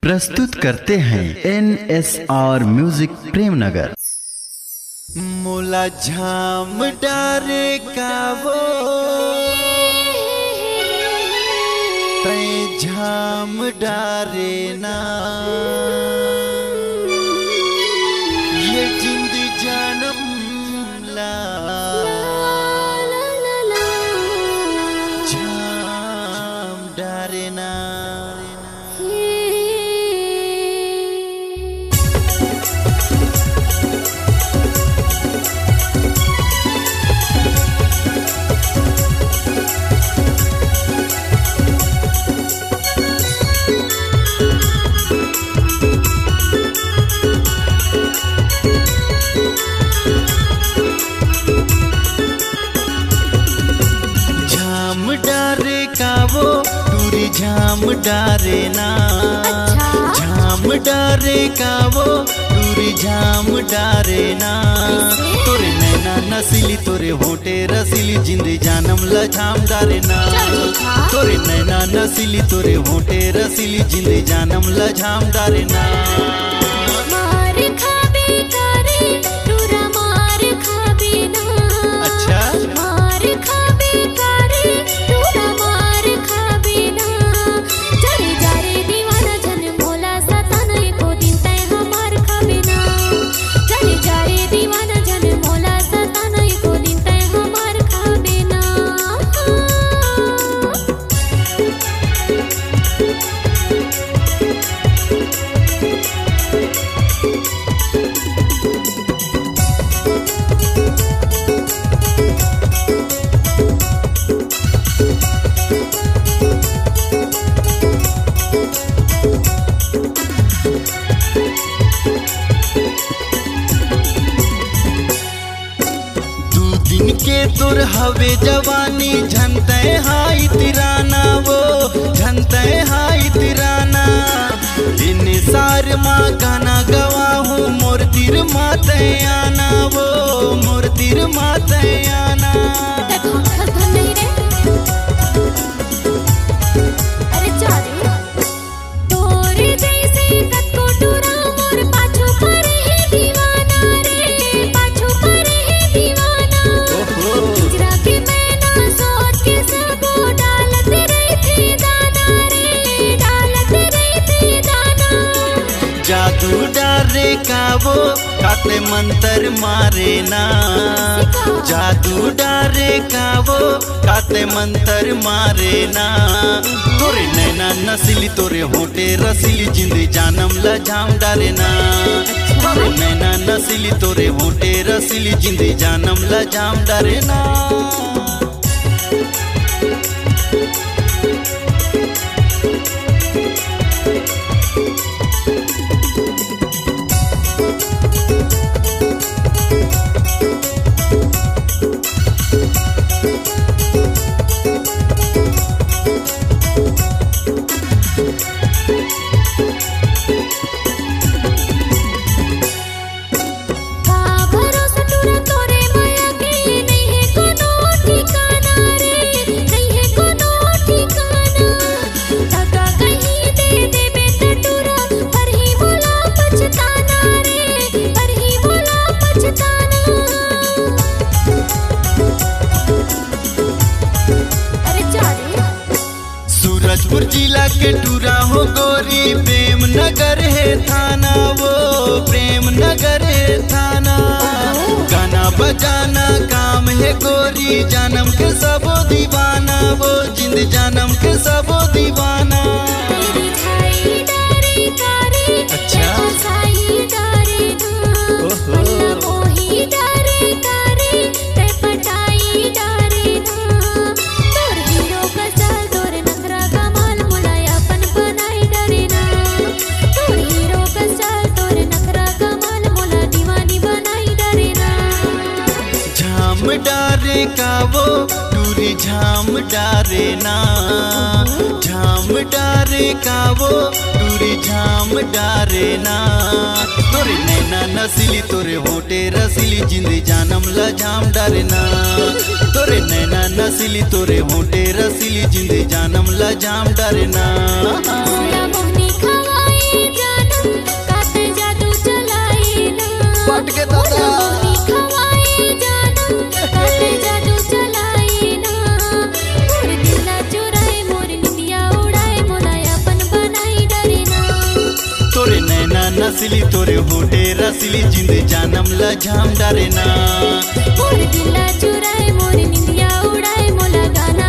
प्रस्तुत करते हैं NSR म्यूजिक प्रेमनगर। मोला झाम डारे कावो तै झाम डारे ना ये जिंद जानम ला झाम डारे ना। झाम डारे ना झाम डारे कावो दूरी झाम डारे ना तोरे नैना नसीली तोरे होठे रसीली जिंदे जानम ला झाम डारे ना तोरे नैना नसीली तोरे होठे रसीली जिंदे जानम ला झाम डारे ना। के तुर हवे जवानी झनते हाई तिराना वो झनते हाई तिराना इन सार माँ गाना गवा हूँ मोर तिर माते आना वो मोर तिर माते आना। जादू डारे कावो काते मंतर मारे ना जादू डारे कावो काते मंतर मारे ना तोरे नैना नसीली तोरे होठे रसीली जिंदे जानम ला झाम डारे ना तोरे नैना नसीली तोरे होठे रसीली जिंदे जानम ला झाम डारे ना। सूरजपुर जिला के टूरा हो गोरी प्रेम नगर है थाना वो प्रेम नगर है थाना गाना बजाना काम है गोरी जानम के सबो दीवाना वो जिंद जानम के सबो दीवाना। अच्छा डारे कावो टूरी झाम डारे ना झाम डारे कावो टूरी झाम डारे ना तोरे नैना नसीली तोरे होठे रसीली जिंदे जानम ला झाम डारे ना तोरे नैना नसीली तोरे होठे रसीली जिंदे जानम ला झाम डारे ना। नैना नसली तोरे होटे रसली जिंद जानम ला झाम डरे ना मोर दिला चुराए मोर निंदिया उड़ाए मोला गाना